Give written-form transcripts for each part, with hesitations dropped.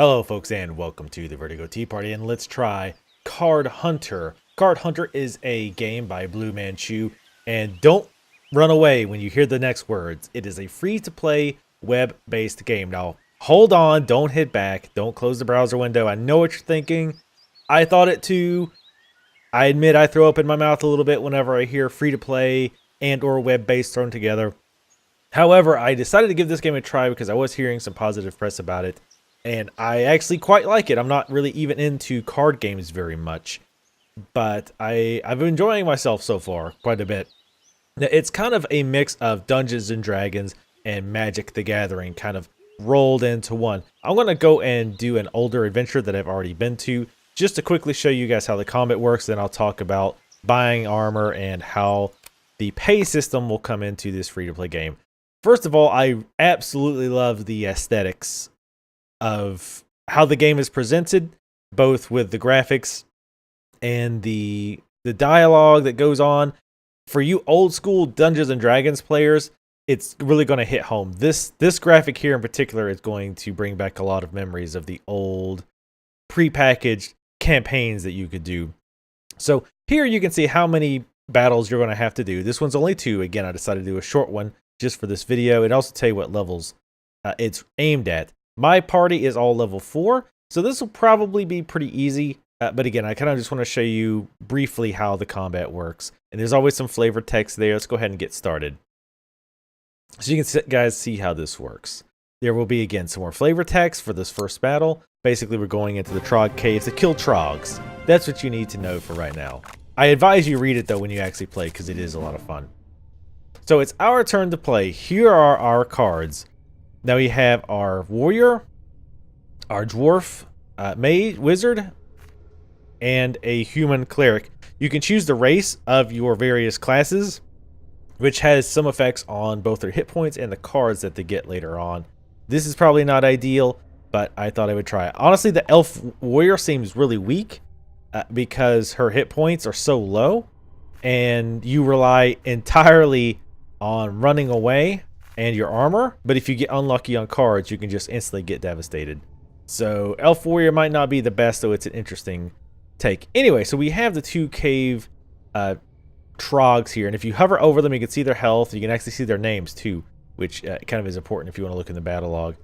Hello folks and welcome to the Vertigo Tea Party, and let's try Card Hunter. Card Hunter is a game by Blue Manchu, and don't run away when you hear the next words. It is a free-to-play web-based game. Now hold on, don't hit back, don't close the browser window. I know what you're thinking. I thought it too. I admit I throw up in my mouth a little bit whenever I hear free-to-play and or web-based thrown together. However, I decided to give this game a try because I was hearing some positive press about it. And I actually quite like it. I'm not really even into card games very much, but I've been enjoying myself so far quite a bit. Now, it's kind of a mix of Dungeons and Dragons and Magic the Gathering kind of rolled into one. I'm going to go and do an older adventure that I've already been to just to quickly show you guys how the combat works. Then I'll talk about buying armor and how the pay system will come into this free-to-play game. First of all, I absolutely love the aesthetics of how the game is presented, both with the graphics and the dialogue that goes on. For you old school Dungeons and Dragons players, it's really going to hit home. This graphic here in particular is going to bring back a lot of memories of the old prepackaged campaigns that you could do. So here you can see how many battles you're going to have to do. This one's only 2. Again, I decided to do a short one just for this video, and also tell you what levels it's aimed at. My party is all level 4, so this will probably be pretty easy. But again, I kind of just want to show you briefly how the combat works. And there's always some flavor text there. Let's go ahead and get started. So you can guys see how this works. There will be, again, some more flavor text for this first battle. Basically, we're going into the Trog Caves to kill Trogs. That's what you need to know for right now. I advise you read it, though, when you actually play, because it is a lot of fun. So it's our turn to play. Here are our cards. Now we have our warrior, our dwarf, mage, wizard, and a human cleric. You can choose the race of your various classes, which has some effects on both their hit points and the cards that they get later on. This is probably not ideal, but I thought I would try it. Honestly, the elf warrior seems really weak because her hit points are so low, and you rely entirely on running away and your armor, but if you get unlucky on cards, you can just instantly get devastated. So Elf Warrior might not be the best, though it's an interesting take. Anyway, so we have the 2 cave trogs here, and if you hover over them, you can see their health. You can actually see their names too, which kind of is important if you want to look in the battle log.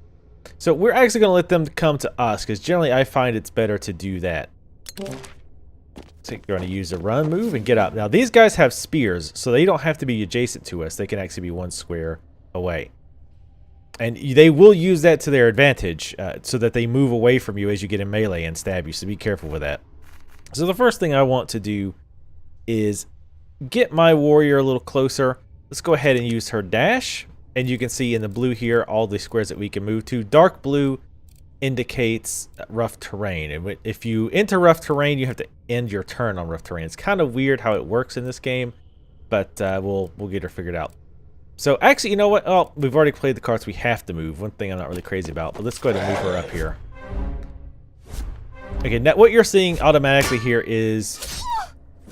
So we're actually going to let them come to us, because generally I find it's better to do that. So you're going to use the run move and get up. Now these guys have spears, so they don't have to be adjacent to us. They can actually be 1 square away, and they will use that to their advantage, so that they move away from you as you get in melee and stab you, so be careful with that. So the first thing I want to do is get my warrior a little closer. Let's go ahead and use her dash, and you can see in the blue here all the squares that we can move to. Dark blue indicates rough terrain, and if you enter rough terrain, you have to end your turn on rough terrain. It's kind of weird how it works in this game, but we'll get her figured out. So actually, you know what? Oh, we've already played the cards we have to move. One thing I'm not really crazy about, but let's go ahead and move her up here. Okay, now what you're seeing automatically here is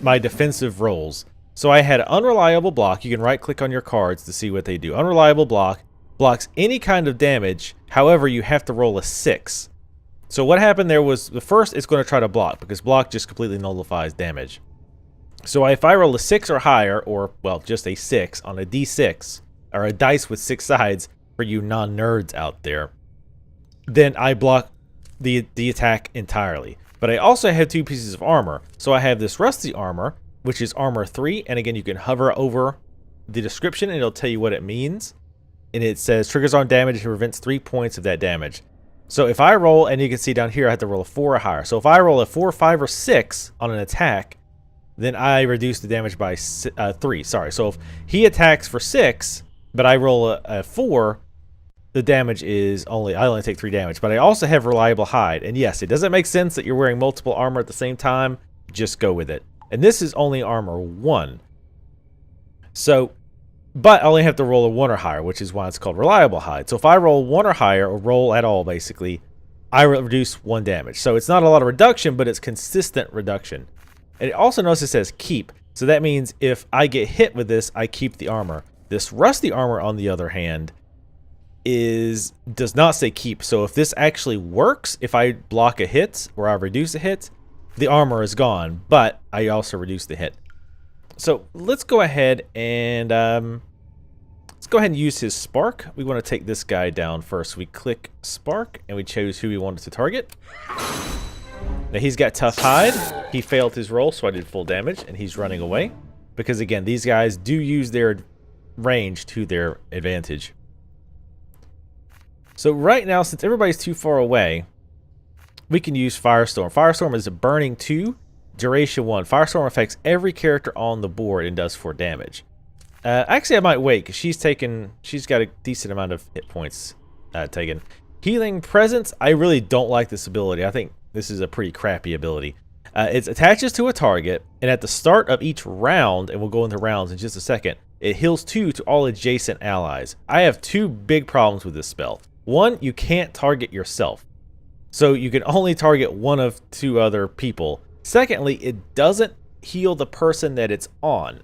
my defensive rolls. So I had unreliable block. You can right click on your cards to see what they do. Unreliable block blocks any kind of damage. However, you have to roll a 6. So what happened there was, the first it's going to try to block, because block just completely nullifies damage. So if I roll a 6 or higher, or, well, just a 6 on a d6, or a dice with 6 sides for you non-nerds out there, then I block the attack entirely. But I also have 2 pieces of armor. So I have this rusty armor, which is armor 3, and again, you can hover over the description and it'll tell you what it means. And it says triggers on damage and prevents 3 points of that damage. So if I roll, and you can see down here I have to roll a 4 or higher. So if I roll a 4, 5, or 6 on an attack, then I reduce the damage by 3. Sorry. So if he attacks for 6, but I roll a 4, the damage is I only take 3 damage. But I also have reliable hide. And yes, it doesn't make sense that you're wearing multiple armor at the same time. Just go with it. And this is only armor 1. So, but I only have to roll a 1 or higher, which is why it's called reliable hide. So if I roll 1 or higher, or roll at all basically, I reduce 1 damage. So it's not a lot of reduction, but it's consistent reduction. And it also notice it says keep. So that means if I get hit with this, I keep the armor. This rusty armor, on the other hand, does not say keep. So if this actually works, if I block a hit or I reduce a hit, the armor is gone, but I also reduce the hit. So let's go ahead and use his spark. We want to take this guy down first. We click spark and we choose who we wanted to target. Now he's got tough hide. He failed his roll, so I did full damage, and he's running away. Because again, these guys do use their range to their advantage. So right now, since everybody's too far away, we can use Firestorm. Firestorm is a burning 2, duration 1. Firestorm affects every character on the board and does 4 damage. Actually, I might wait, because she's got a decent amount of hit points taken. Healing Presence, I really don't like this ability. I think this is a pretty crappy ability. It attaches to a target, and at the start of each round, and we'll go into rounds in just a second, it heals 2 to all adjacent allies. I have 2 big problems with this spell. One, you can't target yourself. So you can only target one of 2 other people. Secondly, it doesn't heal the person that it's on.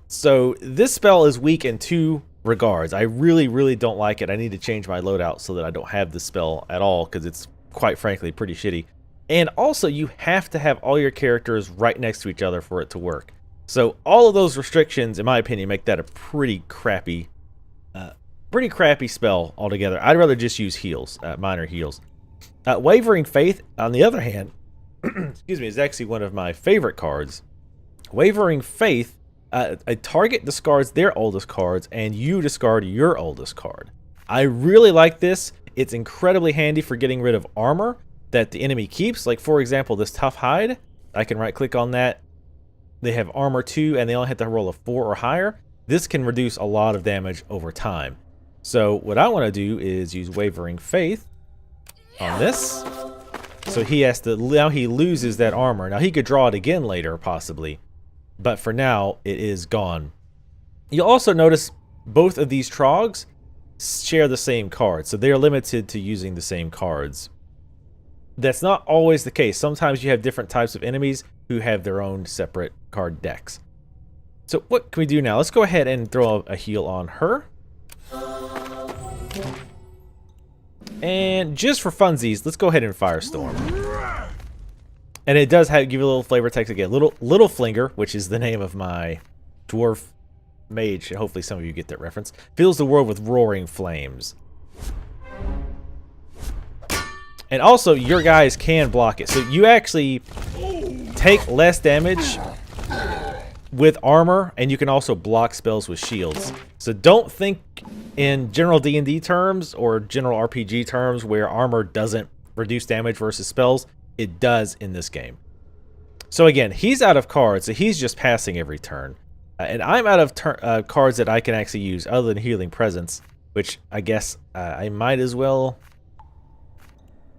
So this spell is weak in 2 regards. I really, really don't like it. I need to change my loadout so that I don't have this spell at all, because it's quite frankly pretty shitty. And also, you have to have all your characters right next to each other for it to work. So all of those restrictions, in my opinion, make that a pretty crappy spell altogether. I'd rather just use heals, minor heals. Wavering Faith, on the other hand, excuse me, is actually one of my favorite cards. Wavering Faith, a target discards their oldest cards, and you discard your oldest card. I really like this. It's incredibly handy for getting rid of armor that the enemy keeps. Like, for example, this Tough Hide. I can right-click on that. They have armor 2, and they only have to roll a 4 or higher. This can reduce a lot of damage over time. So what I want to do is use Wavering Faith on this. So he has to, now he loses that armor. Now he could draw it again later, possibly. But for now, it is gone. You'll also notice both of these Trogs share the same card. So they are limited to using the same cards. That's not always the case. Sometimes you have different types of enemies who have their own separate card decks. So what can we do now? Let's go ahead and throw a heal on her. And just for funsies, let's go ahead and Firestorm. And it does give you a little flavor text again. Little Flinger, which is the name of my dwarf mage. Hopefully some of you get that reference. Fills the world with roaring flames. And also, your guys can block it. So you actually take less damage with armor, and you can also block spells with shields. So don't think in general D&D terms or general RPG terms where armor doesn't reduce damage versus spells. It does in this game. So again, he's out of cards, so he's just passing every turn. And I'm out of cards that I can actually use other than Healing Presence, which I guess I might as well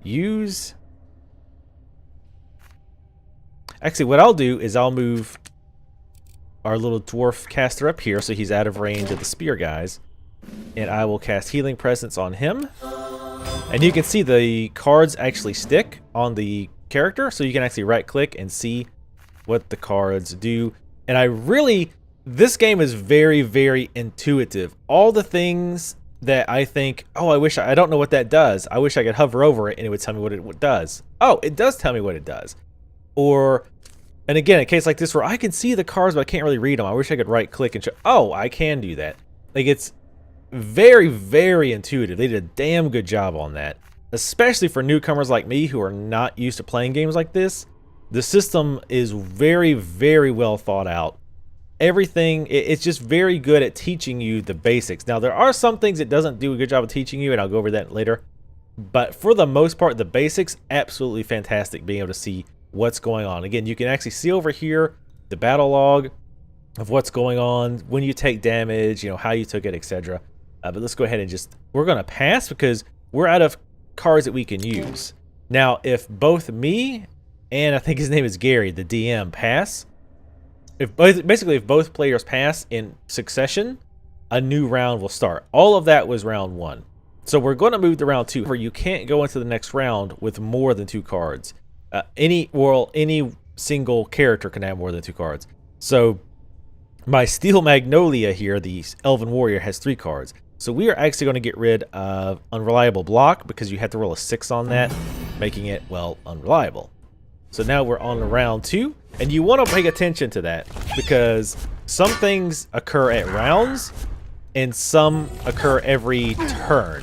use. Actually, what I'll do is I'll move our little dwarf caster up here so he's out of range of the spear guys. And I will cast Healing Presence on him. And you can see the cards actually stick on the character, so you can actually right click and see what the cards do. And this game is very, very intuitive. All the things that I think, oh, I don't know what that does. I wish I could hover over it and it would tell me what it does. Oh, it does tell me what it does. And again, a case like this where I can see the cards but I can't really read them. I wish I could right click and show, oh, I can do that. Like, it's very, very intuitive. They did a damn good job on that. Especially for newcomers like me who are not used to playing games like this. The system is very, very well thought out. Everything, it's just very good at teaching you the basics. Now, there are some things it doesn't do a good job of teaching you, and I'll go over that later. But for the most part, the basics, absolutely fantastic being able to see what's going on. Again, you can actually see over here the battle log of what's going on, when you take damage, how you took it, etc. But let's go ahead and we're going to pass because we're out of cards that we can use. Now, if both me and I think his name is Gary, the DM, pass, if both players pass in succession, a new round will start. All of that was round 1. So we're going to move to round 2, where you can't go into the next round with more than 2 cards. Any single character can have more than 2 cards. So my Steel Magnolia here, the Elven Warrior, has 3 cards. So we are actually going to get rid of unreliable block because you have to roll a 6 on that, making it, well, unreliable. So now we're on round 2, and you want to pay attention to that because some things occur at rounds and some occur every turn.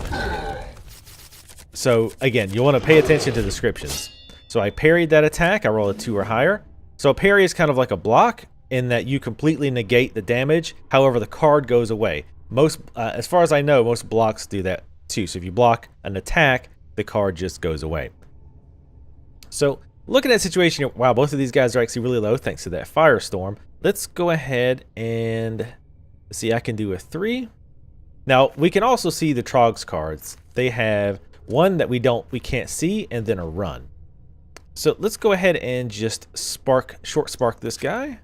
So again, you want to pay attention to descriptions. So I parried that attack. I rolled a 2 or higher. So a parry is kind of like a block in that you completely negate the damage. However, the card goes away. Most, as far as I know, most blocks do that too. So if you block an attack, the card just goes away. So look at that situation. Wow, both of these guys are actually really low thanks to that firestorm. Let's go ahead and see. I can do a 3. Now we can also see the Trogs cards. They have one that we can't see, and then a run. So let's go ahead and just short spark this guy.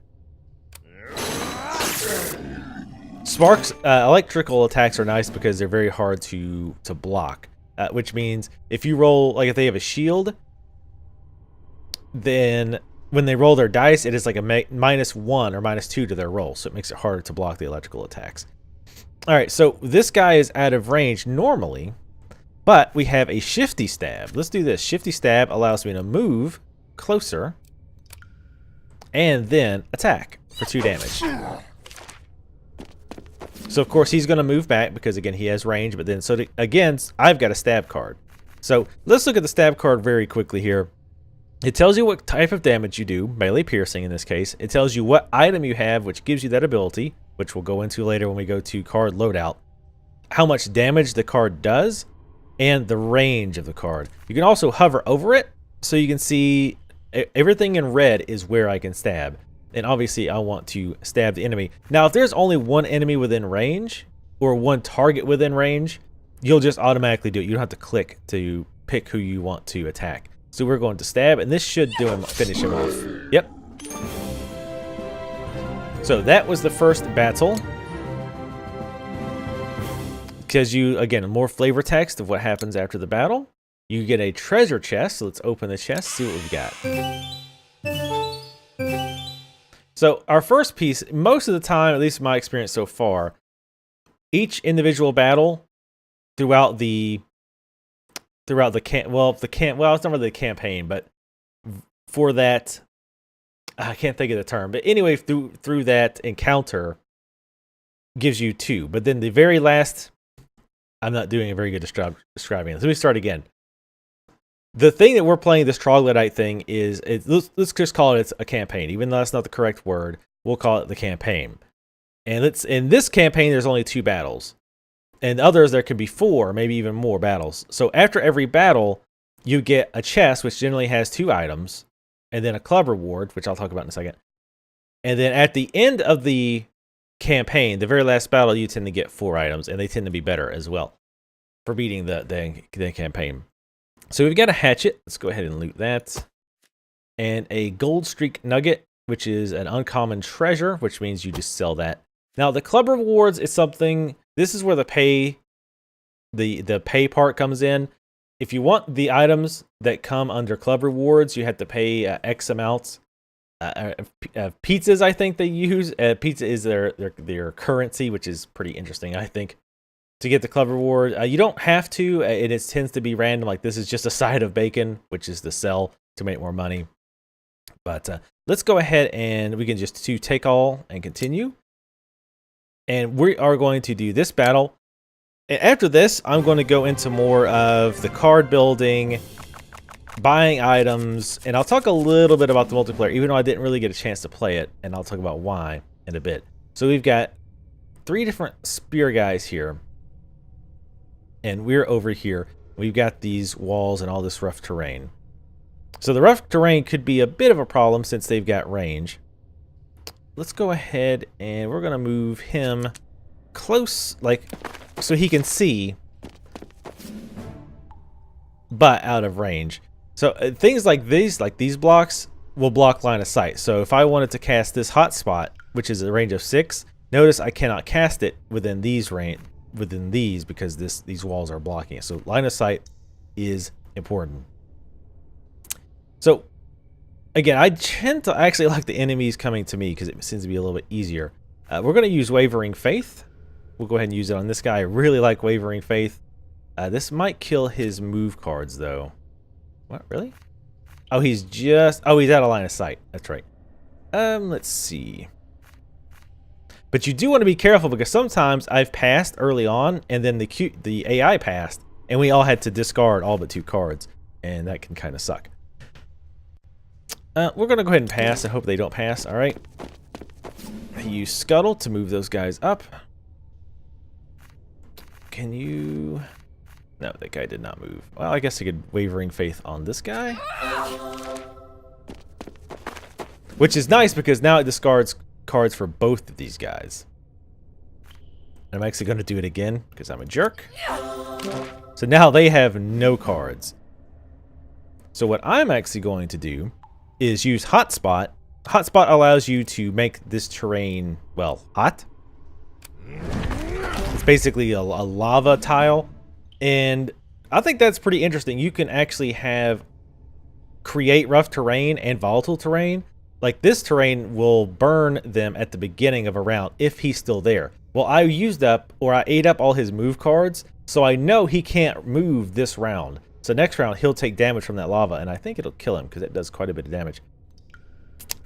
Sparks, electrical attacks are nice because they're very hard to block. Which means if you roll, like if they have a shield, then when they roll their dice, it is like a -1 or -2 to their roll. So it makes it harder to block the electrical attacks. All right, so this guy is out of range normally, but we have a shifty stab. Let's do this. Shifty stab allows me to move closer and then attack for 2 damage. So of course he's going to move back because again he has range, but then again I've got a stab card. So let's look at the stab card very quickly here. It tells you what type of damage you do, melee piercing in this case. It tells you what item you have, which gives you that ability, which we'll go into later when we go to card loadout. How much damage the card does, and the range of the card. You can also hover over it, so you can see everything in red is where I can stab. And obviously I want to stab the enemy. Now if there's only one enemy within range, or one target within range, you'll just automatically do it. You don't have to click to pick who you want to attack. So we're going to stab, and this should do him, finish him off. Yep. So that was the first battle. Because you, again, more flavor text of what happens after the battle. You get a treasure chest. So let's open the chest, see what we've got. So our first piece, most of the time, at least in my experience so far, each individual battle throughout the it's not really the campaign, but for that, I can't think of the term, but anyway, through that encounter gives you 2. But then the very last, I'm not doing a very good describing it. So let me start again. The thing that we're playing, this troglodyte thing, is let's just call it a campaign. Even though that's not the correct word, we'll call it the campaign. And in this campaign, there's only 2 battles. And others, there could be 4, maybe even more battles. So after every battle, you get a chest, which generally has 2 items, and then a club reward, which I'll talk about in a second. And then at the end of the campaign, the very last battle, you tend to get 4 items, and they tend to be better as well for beating the campaign. So we've got a hatchet. Let's go ahead and loot that. And a gold streak nugget, which is an uncommon treasure, which means you just sell that. Now the club rewards is something. This is where the pay part comes in. If you want the items that come under club rewards, you have to pay X amounts. Pizzas, I think they use. Pizza is their currency, which is pretty interesting, I think, to get the club reward. You don't have to. It tends to be random. Like this is just a side of bacon, which is to sell to make more money. But let's go ahead and we can just take all and continue. And we are going to do this battle. And after this, I'm going to go into more of the card building, buying items, and I'll talk a little bit about the multiplayer, even though I didn't really get a chance to play it, and I'll talk about why in a bit. So we've got 3 different spear guys here, and we're over here. We've got these walls and all this rough terrain. So the rough terrain could be a bit of a problem since they've got range. Let's go ahead and we're going to move him close, like, so he can see, but out of range. So things like these blocks will block line of sight. So if I wanted to cast this hotspot, which is a range of 6, notice I cannot cast it within these because these walls are blocking it. So line of sight is important. So again, I tend to actually like the enemies coming to me because it seems to be a little bit easier. We're going to use Wavering Faith. We'll go ahead and use it on this guy. I really like Wavering Faith. This might kill his move cards, though. What, really? Oh, he's out of line of sight. That's right. Let's see. But you do want to be careful because sometimes I've passed early on, and then the AI passed, and we all had to discard all but 2 cards, and that can kind of suck. We're going to go ahead and pass. I hope they don't pass. All right. Use Scuttle to move those guys up. Can you... No, that guy did not move. Well, I guess I could Wavering Faith on this guy. Which is nice because now it discards cards for both of these guys. I'm actually going to do it again because I'm a jerk. So now they have no cards. So what I'm actually going to do is use Hotspot. Hotspot allows you to make this terrain, well, hot. It's basically a lava tile. And I think that's pretty interesting. You can actually create rough terrain and volatile terrain. Like this terrain will burn them at the beginning of a round if he's still there. Well, I ate up all his move cards, so I know he can't move this round. So next round he'll take damage from that lava, and I think it'll kill him because it does quite a bit of damage.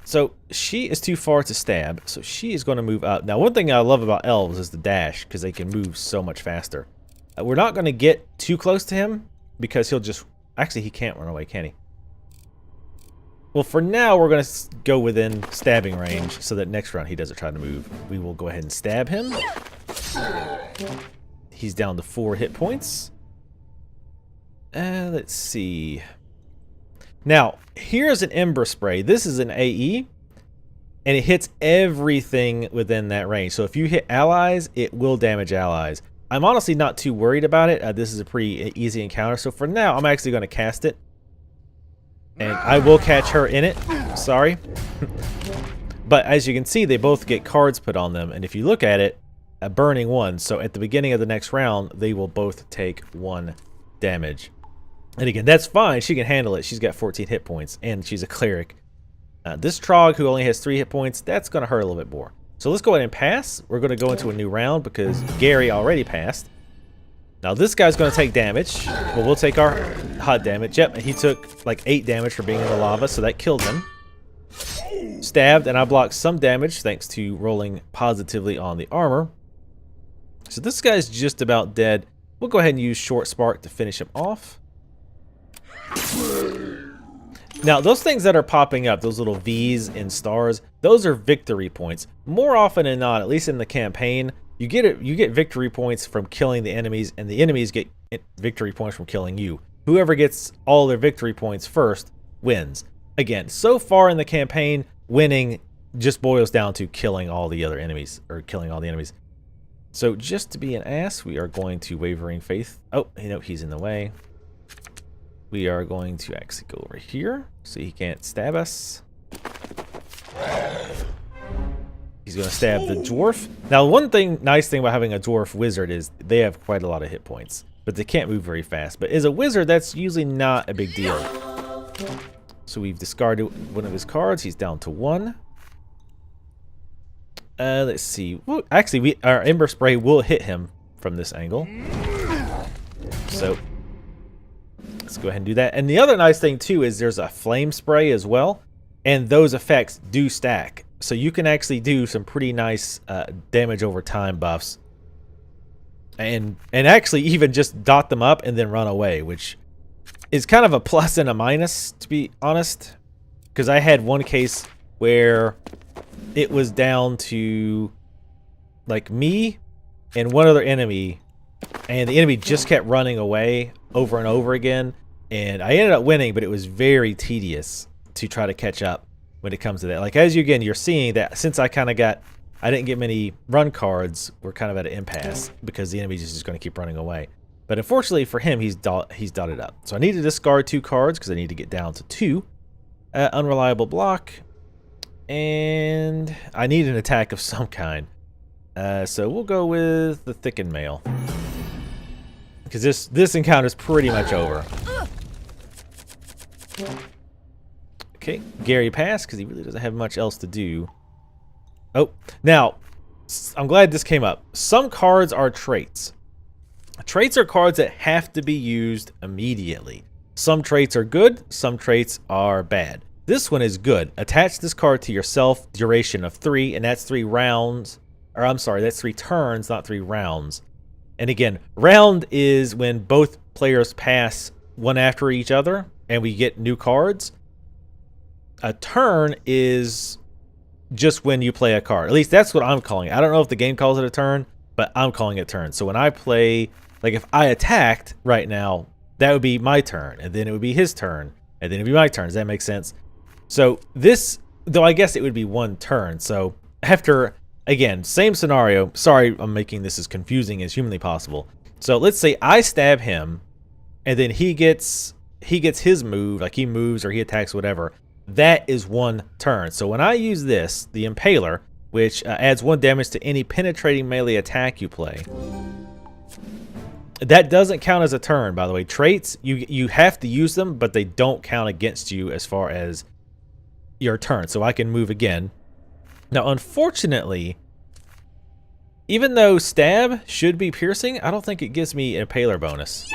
So she is too far to stab, so she is going to move up. Now, one thing I love about elves is the dash because they can move so much faster. We're not going to get too close to him because he'll just... Actually, he can't run away, can he? Well, for now, we're going to go within stabbing range so that next round he doesn't try to move. We will go ahead and stab him. He's down to 4 hit points. Let's see. Now, here's an Ember Spray. This is an AE, and it hits everything within that range. So if you hit allies, it will damage allies. I'm honestly not too worried about it. This is a pretty easy encounter. So for now, I'm actually going to cast it. And I will catch her in it. Sorry. But as you can see, they both get cards put on them. And if you look at it, a burning 1. So at the beginning of the next round, they will both take 1 damage. And again, that's fine. She can handle it. She's got 14 hit points. And she's a cleric. This Trog, who only has 3 hit points, that's going to hurt a little bit more. So let's go ahead and pass. We're going to go into a new round because Gary already passed. Now this guy's going to take damage. Well, we'll take our hot damage. Yep, he took like 8 damage for being in the lava, so that killed him. Stabbed, and I blocked some damage thanks to rolling positively on the armor. So this guy's just about dead. We'll go ahead and use Short Spark to finish him off. Now, those things that are popping up, those little V's and stars, those are victory points. More often than not, at least in the campaign, you get victory points from killing the enemies, and the enemies get victory points from killing you. Whoever gets all their victory points first wins. Again, so far in the campaign, winning just boils down to killing all the other enemies, or killing all the enemies. So just to be an ass, we are going to Wavering Faith. Oh, he's in the way. We are going to actually go over here so he can't stab us. He's going to stab the dwarf. Now, nice thing about having a dwarf wizard is they have quite a lot of hit points, but they can't move very fast. But as a wizard, that's usually not a big deal. So we've discarded one of his cards. He's down to 1. Let's see. Well, actually, our Ember Spray will hit him from this angle. So let's go ahead and do that. And the other nice thing too is there's a Flame Spray as well, and those effects do stack. So you can actually do some pretty nice damage over time buffs, and actually even just dot them up and then run away, which is kind of a plus and a minus, to be honest. Because I had one case where it was down to like me and one other enemy, and the enemy just kept running away over and over again, and I ended up winning, but it was very tedious to try to catch up when it comes to that. Like, as you're seeing that since I didn't get many run cards, we're kind of at an impasse because the enemy is just going to keep running away. But unfortunately for him, he's dotted up. So I need to discard 2 cards because I need to get down to 2. Unreliable block, and I need an attack of some kind. So we'll go with the Thickened Mail, because this encounter is pretty much over. Okay, Gary passed because he really doesn't have much else to do. Oh, now I'm glad this came up. Some cards are traits. Traits are cards that have to be used immediately. Some traits are good, some traits are bad. This one is good. Attach this card to yourself, duration of 3, and that's 3 rounds. Or I'm sorry, that's 3 turns, not 3 rounds. And again, round is when both players pass one after each other, and we get new cards. A turn is just when you play a card. At least that's what I'm calling it. I don't know if the game calls it a turn, but I'm calling it turn. So when I play, like if I attacked right now, that would be my turn, and then it would be his turn, and then it would be my turn. Does that make sense? So this, though I guess it would be 1 turn. So after, again, same scenario. Sorry I'm making this as confusing as humanly possible. So let's say I stab him, and then he gets his move, like he moves or he attacks, whatever. That is 1 turn. So when I use this, the Impaler, which adds 1 damage to any penetrating melee attack you play. That doesn't count as a turn, by the way. Traits, you have to use them, but they don't count against you as far as your turn. So I can move again. Now, unfortunately, even though stab should be piercing, I don't think it gives me an Impaler bonus.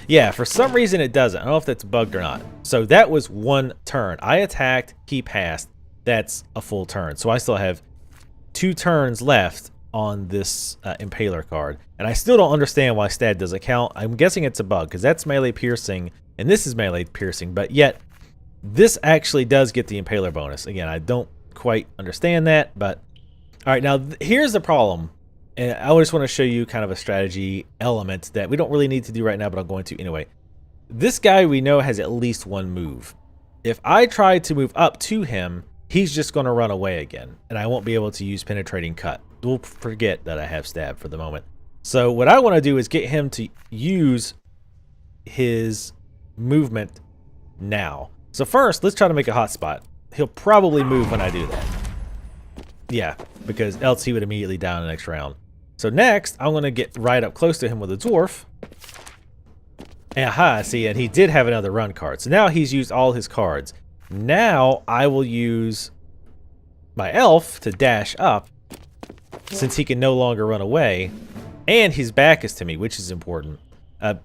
Yeah, for some reason it doesn't. I don't know if that's bugged or not. So that was 1 turn. I attacked, he passed. That's a full turn. So I still have 2 turns left on this Impaler card. And I still don't understand why stab doesn't count. I'm guessing it's a bug, because that's melee piercing, and this is melee piercing, but yet this actually does get the Impaler bonus. Again, I don't quite understand that, but all right, now here's the problem. And I just want to show you kind of a strategy element that we don't really need to do right now, but I'm going to anyway. This guy we know has at least 1 move. If I try to move up to him, he's just going to run away again, and I won't be able to use penetrating cut. We'll forget that I have stab for the moment. So what I want to do is get him to use his movement now. So first, let's try to make a hotspot. He'll probably move when I do that. Yeah, because else he would immediately die in the next round. So next, I'm going to get right up close to him with a dwarf. Aha, see, and he did have another run card. So now he's used all his cards. Now I will use my elf to dash up, since he can no longer run away. And his back is to me, which is important.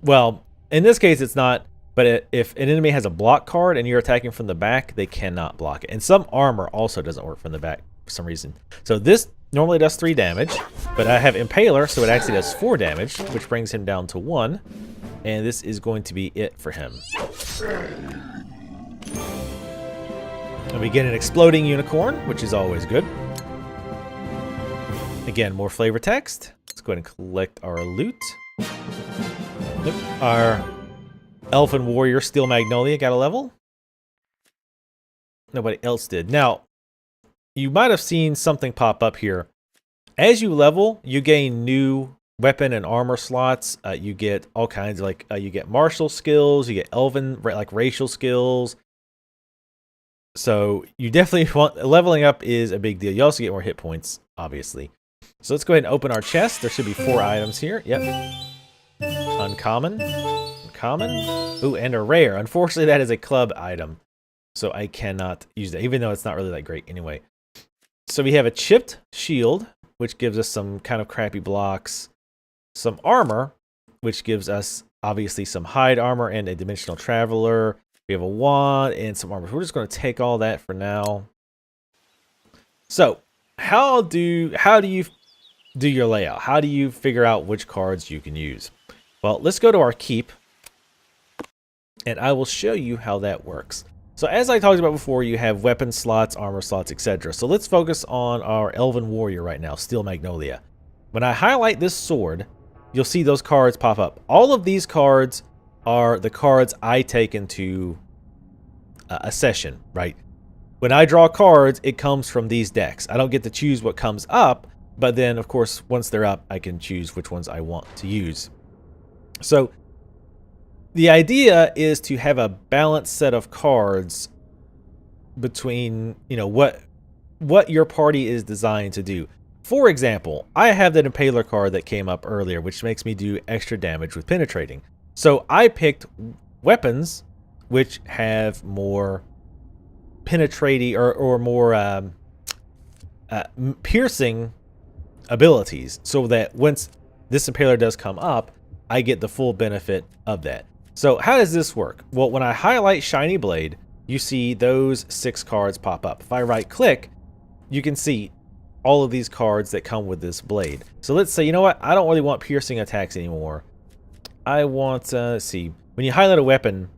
Well, in this case it's not, but if an enemy has a block card and you're attacking from the back, they cannot block it. And some armor also doesn't work from the back for some reason. So this normally does 3 damage, but I have Impaler, so it actually does 4 damage, which brings him down to 1. And this is going to be it for him. And we get an exploding unicorn, which is always good. Again, more flavor text. Let's go ahead and collect our loot. Yep, our Elfin Warrior Steel Magnolia got a level. Nobody else did. Now, you might have seen something pop up here. As you level, you gain new weapon and armor slots. You get all kinds of, like, you get martial skills, you get elven, like, racial skills. So you definitely want, leveling up is a big deal. You also get more hit points, obviously. So let's go ahead and open our chest. There should be 4 items here. Yep. Uncommon. Uncommon. Ooh, and a rare. Unfortunately, that is a club item. So I cannot use that, even though it's not really that great anyway. So we have a chipped shield, which gives us some kind of crappy blocks. Some armor, which gives us, obviously, some hide armor and a dimensional traveler. We have a wand and some armor. We're just going to take all that for now. So, how do you do your layout? How do you figure out which cards you can use? Well, let's go to our keep, and I will show you how that works. So as I talked about before, you have weapon slots, armor slots, etc. So let's focus on our Elven Warrior right now, Steel Magnolia. When I highlight this sword, you'll see those cards pop up. All of these cards are the cards I take into a session, right? When I draw cards, it comes from these decks. I don't get to choose what comes up, but then, of course, once they're up, I can choose which ones I want to use. So the idea is to have a balanced set of cards between, you know, what your party is designed to do. For example, I have that Impaler card that came up earlier, which makes me do extra damage with penetrating. So I picked weapons which have more penetrating or more piercing abilities, so that once this impaler does come up, I get the full benefit of that. So how does this work? Well, when I highlight Shiny Blade, you see those 6 cards pop up. If I right click, you can see all of these cards that come with this blade. So let's say, you know what, I don't really want piercing attacks anymore. I want, let's see, when you highlight a weapon,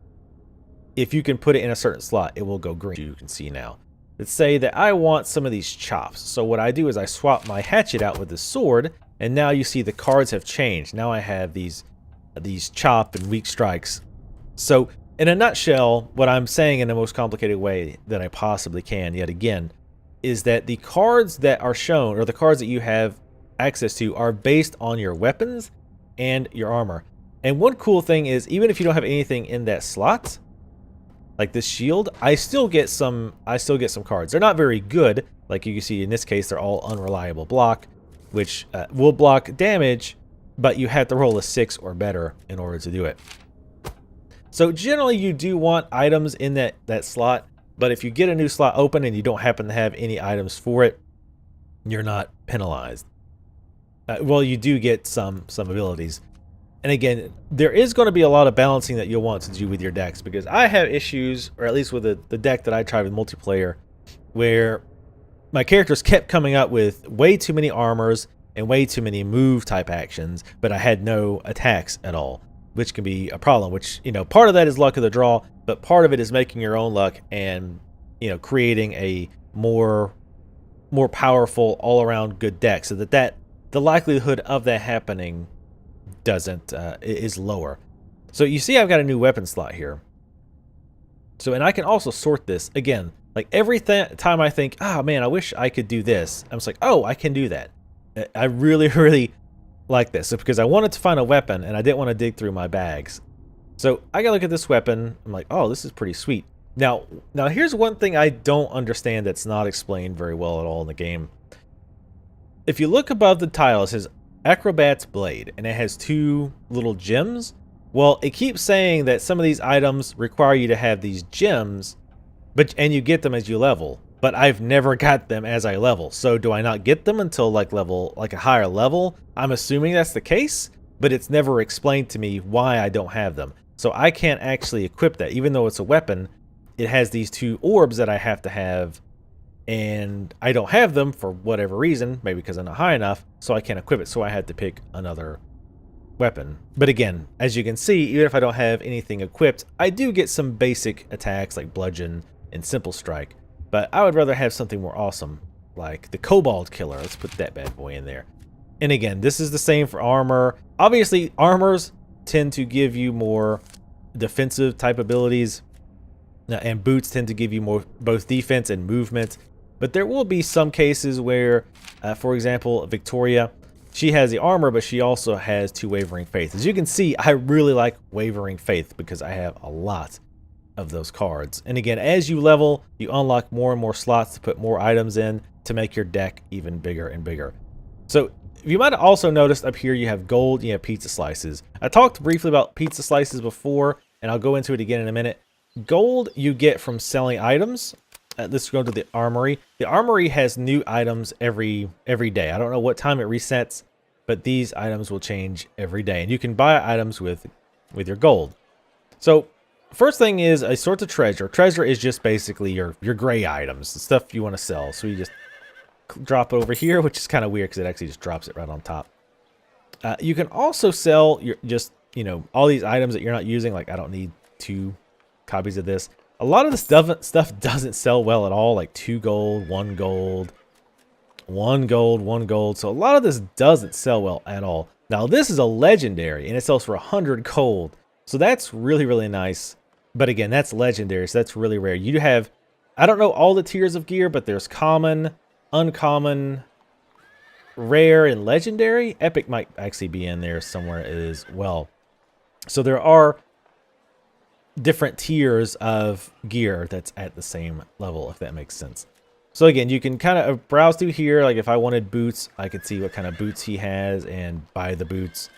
if you can put it in a certain slot, it will go green. You can see now. Let's say that I want some of these chops. So what I do is I swap my hatchet out with the sword, and now you see the cards have changed. Now I have these chop and weak strikes. So in a nutshell, what I'm saying in the most complicated way that I possibly can, yet again, is that the cards that are shown, or the cards that you have access to, are based on your weapons and your armor. And one cool thing is, even if you don't have anything in that slot, like this shield, I still get some cards. They're not very good. Like you can see in this case, they're all unreliable block, which will block damage, but you have to roll a 6 or better in order to do it. So generally you do want items in that slot, but if you get a new slot open and you don't happen to have any items for it, you're not penalized. Well, you do get some abilities. And again, there is going to be a lot of balancing that you'll want to do with your decks, because I have issues, or at least with the deck that I tried with multiplayer, where my characters kept coming up with way too many armors and way too many move type actions, but I had no attacks at all, which can be a problem. Which, you know, part of that is luck of the draw, but part of it is making your own luck and, you know, creating a more powerful all around good deck, so that the likelihood of that happening is lower. So you see I've got a new weapon slot here. So, and I can also sort this again. Like every time I think, oh man, I wish I could do this, I'm just like, oh, I can do that. I really like this. So because I wanted to find a weapon and I didn't want to dig through my bags. So I gotta look at this weapon. I'm like, oh, this is pretty sweet. Now here's one thing I don't understand that's not explained very well at all in the game. If you look above the title, it says Acrobat's Blade, and it has 2 little gems. Well, it keeps saying that some of these items require you to have these gems, and you get them as you level. But I've never got them as I level. So do I not get them until like a higher level? I'm assuming that's the case, but it's never explained to me why I don't have them. So I can't actually equip that, even though it's a weapon. It has these 2 orbs that I have to have, and I don't have them for whatever reason, maybe because I'm not high enough, so I can't equip it. So I had to pick another weapon. But again, as you can see, even if I don't have anything equipped, I do get some basic attacks like bludgeon and simple strike. But I would rather have something more awesome, like the Kobold Killer. Let's put that bad boy in there. And again, this is the same for armor. Obviously, armors tend to give you more defensive type abilities, and boots tend to give you more both defense and movement. But there will be some cases where, for example, Victoria, she has the armor, but she also has 2 Wavering Faith. As you can see, I really like Wavering Faith because I have a lot of those cards. And again, as you level, you unlock more and more slots to put more items in to make your deck even bigger and bigger. So you might have also noticed up here you have gold, you have pizza slices. I talked briefly about pizza slices before, and I'll go into it again in a minute. Gold you get from selling items. Let's go to the armory. The armory has new items every day. I don't know what time it resets, but these items will change every day, and you can buy items with your gold. So first thing is a sort of treasure. Treasure is just basically your gray items, the stuff you want to sell. So you just drop over here, which is kind of weird because it actually just drops it right on top. You can also sell all these items that you're not using. Like I don't need 2 copies of this. A lot of the stuff doesn't sell well at all, like 2 gold, 1 gold, 1 gold, 1 gold. So a lot of this doesn't sell well at all. Now this is a legendary and it sells for 100 gold. So that's really nice. But again, that's legendary, so that's really rare. You have, I don't know all the tiers of gear, but there's common, uncommon, rare, and legendary. Epic might actually be in there somewhere as well. So there are different tiers of gear that's at the same level, if that makes sense. So again, you can kind of browse through here. Like if I wanted boots, I could see what kind of boots he has and buy the boots.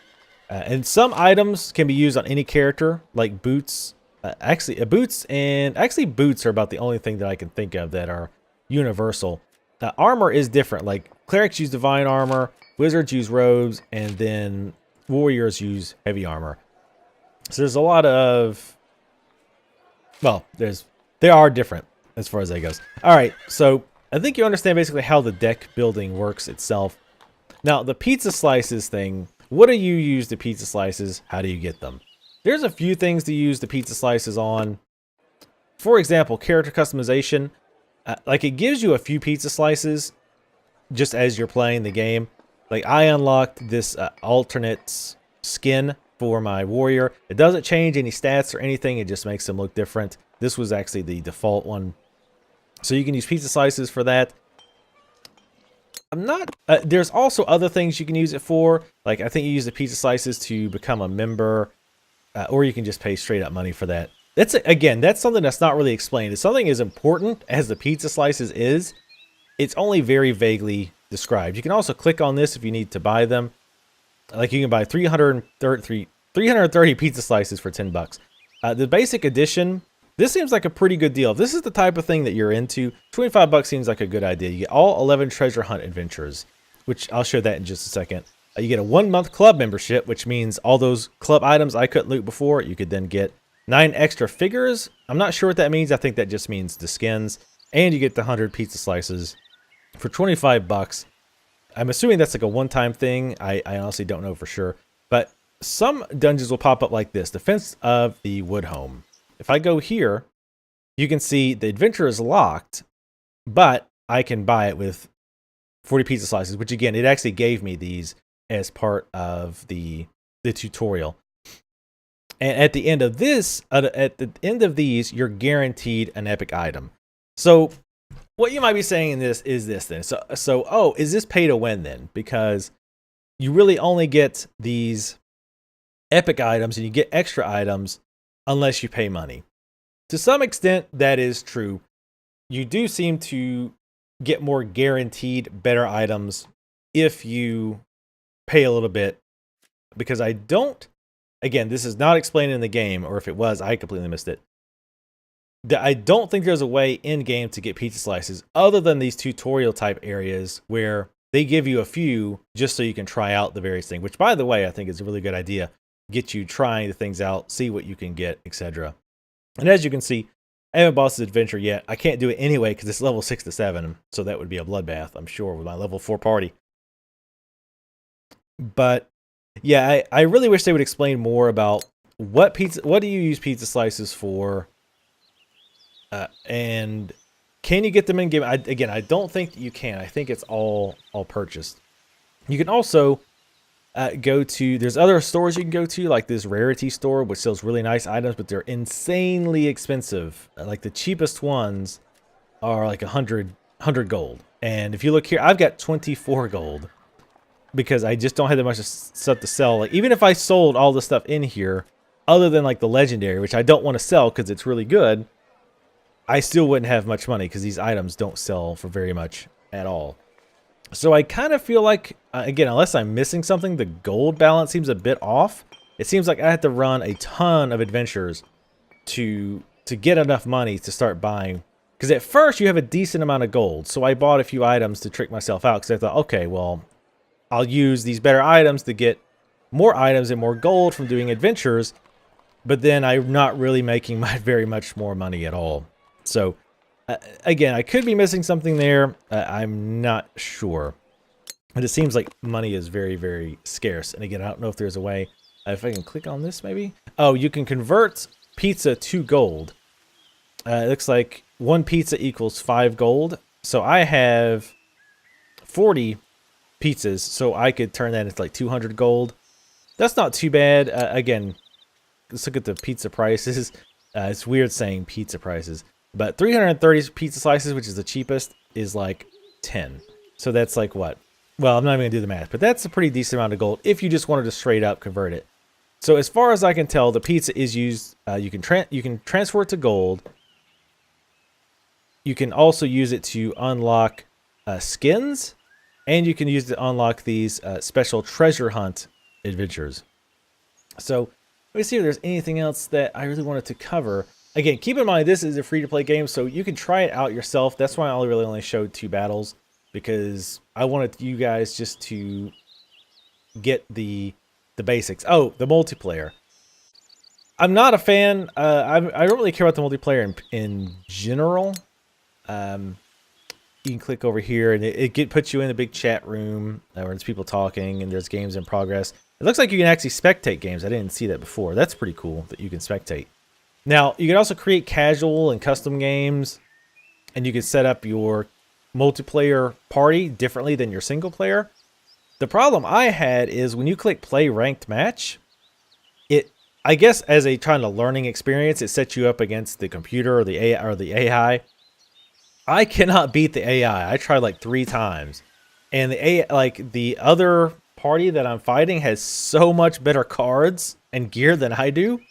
And some items can be used on any character, like boots. Boots are about the only thing that I can think of that are universal. Armor is different. Like clerics use divine armor, wizards use robes, and then warriors use heavy armor. So there's a lot of, well, they are different as far as that goes. All right, so I think you understand basically how the deck building works itself. Now, the pizza slices thing, what do you use the pizza slices? How do you get them? There's a few things to use the pizza slices on. For example, character customization. Like it gives you a few pizza slices just as you're playing the game. Like I unlocked this alternate skin for my warrior. It doesn't change any stats or anything. It just makes them look different. This was actually the default one. So you can use pizza slices for that. I'm not, there's also other things you can use it for. Like I think you use the pizza slices to become a member, or you can just pay straight up money for that. That's, again, that's something that's not really explained. If something as important as the pizza slices is, it's only very vaguely described. You can also click on this if you need to buy them. Like you can buy 330 pizza slices for 10 bucks. The basic edition, this seems like a pretty good deal. If this is the type of thing that you're into, 25 bucks seems like a good idea. You get all 11 treasure hunt adventures, which I'll show that in just a second. You get a 1-month club membership, which means all those club items I couldn't loot before, you could then get 9 extra figures. I'm not sure what that means. I think that just means the skins. And you get the 100 pizza slices for 25 bucks. I'm assuming that's like a one-time thing. I honestly don't know for sure. But some dungeons will pop up like this. Defense of the Wood Home. If I go here, you can see the adventure is locked, but I can buy it with 40 pizza slices, which again, it actually gave me these as part of the tutorial. And at the end of this, at the end of these, you're guaranteed an epic item. So what you might be saying in this is this then. Oh, is this pay to win then? Because you really only get these epic items and you get extra items unless you pay money. To some extent, that is true. You do seem to get more guaranteed better items if you pay a little bit. Because I don't, again, this is not explained in the game, or if it was, I completely missed it. I don't think there's a way in game to get pizza slices other than these tutorial type areas where they give you a few just so you can try out the various things, which by the way, I think is a really good idea. Get you trying the things out, see what you can get, etc. And as you can see, I haven't bought this adventure yet. I can't do it anyway because it's level 6 to 7, so that would be a bloodbath, I'm sure, with my level 4 party. But yeah, I really wish they would explain more about what do you use pizza slices for, and can you get them in game? Again, I don't think you can. I think it's all purchased. You can also go to, there's other stores you can go to, like this rarity store, which sells really nice items, but they're insanely expensive. Like the cheapest ones are like 100 gold. And if you look here, I've got 24 gold because I just don't have that much stuff to sell. Like even if I sold all the stuff in here, other than like the legendary, which I don't want to sell because it's really good, I still wouldn't have much money because these items don't sell for very much at all. So I kind of feel like, again, unless I'm missing something, the gold balance seems a bit off. It seems like I have to run a ton of adventures to get enough money to start buying. Because at first you have a decent amount of gold. So I bought a few items to trick myself out because I thought, okay, well, I'll use these better items to get more items and more gold from doing adventures. But then I'm not really making very much more money at all. So again, I could be missing something there. I'm not sure. But it seems like money is very, very scarce. And again, I don't know if there's a way. If I can click on this, maybe. Oh, you can convert pizza to gold. It looks like 1 pizza equals 5 gold. So I have 40 pizzas. So I could turn that into like 200 gold. That's not too bad. Again, let's look at the pizza prices. It's weird saying pizza prices. But 330 pizza slices, which is the cheapest, is like 10. So that's like what? Well, I'm not even going to do the math, but that's a pretty decent amount of gold if you just wanted to straight up convert it. So as far as I can tell, the pizza is used, you can transfer it to gold. You can also use it to unlock skins, and you can use it to unlock these special treasure hunt adventures. So let me see if there's anything else that I really wanted to cover. Again, keep in mind this is a free-to-play game, so you can try it out yourself. That's why I really only showed 2 battles. because I wanted you guys just to get the basics. Oh, the multiplayer. I'm not a fan. I don't really care about the multiplayer in general. You can click over here, and it puts you in a big chat room where there's people talking, and there's games in progress. It looks like you can actually spectate games. I didn't see that before. That's pretty cool that you can spectate. Now, you can also create casual and custom games, and you can set up your multiplayer party differently than your single player. The problem I had is when you click play ranked match, I guess as a kind of learning experience, it sets you up against the computer or the AI. I cannot beat the AI. I tried like 3 times, and the other party that I'm fighting has so much better cards and gear than I do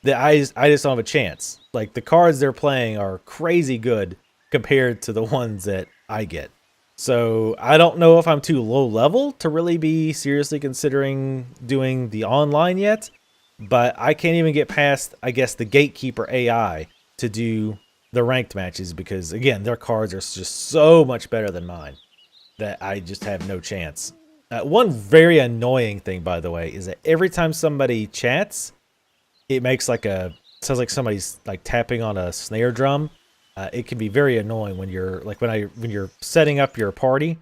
that I just don't have a chance. Like, the cards they're playing are crazy good compared to the ones that I get. So I don't know if I'm too low level to really be seriously considering doing the online yet. But I can't even get past, I guess, the gatekeeper AI to do the ranked matches because, again, their cards are just so much better than mine that I just have no chance. One very annoying thing, by the way, is that every time somebody chats, it makes sounds like somebody's like tapping on a snare drum. It can be very annoying when you're when you're setting up your party.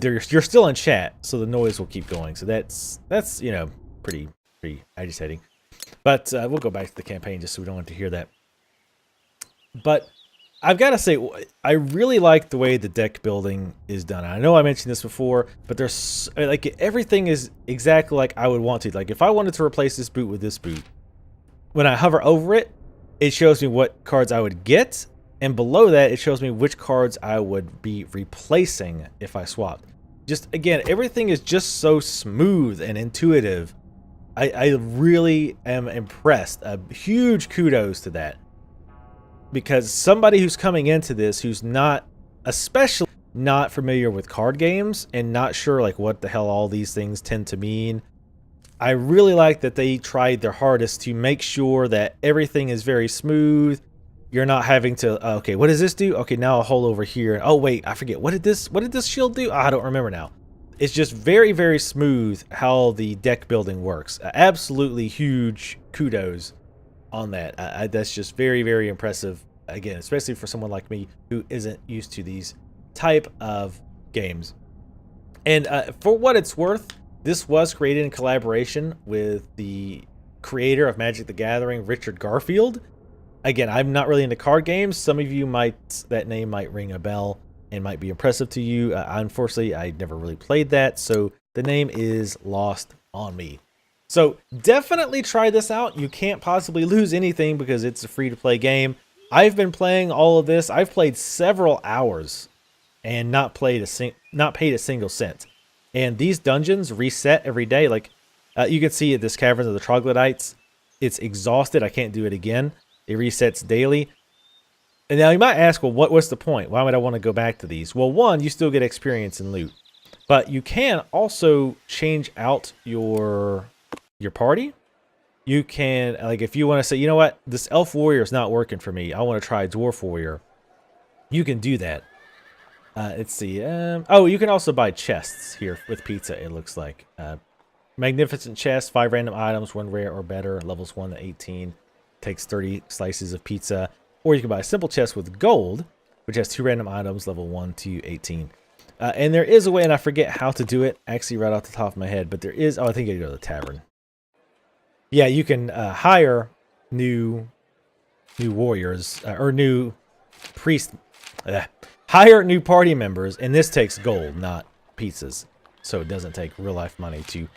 You're still in chat, so the noise will keep going. So that's pretty agitating. But we'll go back to the campaign just so we don't have to hear that. But I've got to say, I really like the way the deck building is done. I know I mentioned this before, but there's like everything is exactly like I would want to. Like if I wanted to replace this boot with this boot, when I hover over it, it shows me what cards I would get, and below that, it shows me which cards I would be replacing if I swapped. Just again, everything is just so smooth and intuitive. I really am impressed. Huge kudos to that. Because somebody who's coming into this, who's not, especially not familiar with card games and not sure like what the hell all these things tend to mean, I really like that they tried their hardest to make sure that everything is very smooth. You're not having to, okay, what does this do? Okay, now I'll hold over here. Oh wait, I forget. What did this shield do? I don't remember now. It's just very, very smooth how the deck building works. Absolutely huge kudos on that. That's just very, very impressive. Again, especially for someone like me who isn't used to these type of games. And for what it's worth, this was created in collaboration with the creator of Magic the Gathering, Richard Garfield. Again, I'm not really into card games. Some of you that name might ring a bell and might be impressive to you. Unfortunately, I never really played that, so the name is lost on me. So definitely try this out. You can't possibly lose anything because it's a free-to-play game. I've been playing all of this. I've played several hours and not paid a single cent. And these dungeons reset every day. Like you can see at this Caverns of the Troglodytes, it's exhausted. I can't do it again. It resets daily. And now you might ask, well, what's the point? Why would I want to go back to these? Well, one, you still get experience and loot. But you can also change out your party. You can, like, if you want to say, you know what, this elf warrior is not working for me. I want to try dwarf warrior. You can do that. Let's see. Oh, you can also buy chests here with pizza, it looks like. Magnificent chest, 5 random items, 1 rare or better, levels 1 to 18. Takes 30 slices of pizza. Or you can buy a simple chest with gold, which has 2 random items, level 1 to 18. And there is a way, and I forget how to do it, actually right off the top of my head, but there is, oh, I think I go to the tavern. Yeah, you can hire new warriors, or new priest, hire new party members, and this takes gold, not pizzas. So it doesn't take real life money to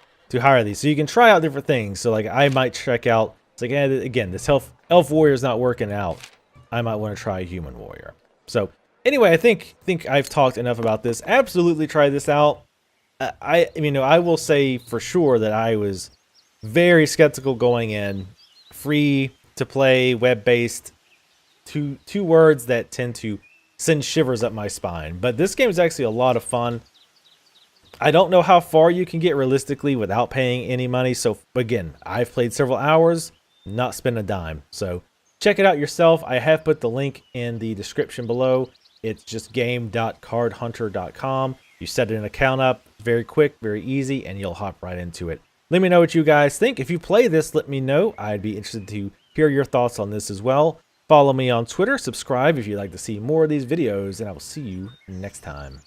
hire these. So you can try out different things. So like I might check out, it's like, again, this elf warrior is not working out. I might want to try a human warrior. So anyway, I think I've talked enough about this. Absolutely try this out. I will say for sure that I was very skeptical going in. Free to play, web-based, two words that tend to send shivers up my spine. But this game is actually a lot of fun. I don't know how far you can get realistically without paying any money. So again, I've played several hours, not spent a dime. So check it out yourself. I have put the link in the description below. It's just game.cardhunter.com. You set an account up, very quick, very easy, and you'll hop right into it. Let me know what you guys think. If you play this, let me know. I'd be interested to hear your thoughts on this as well. Follow me on Twitter, subscribe if you'd like to see more of these videos, and I will see you next time.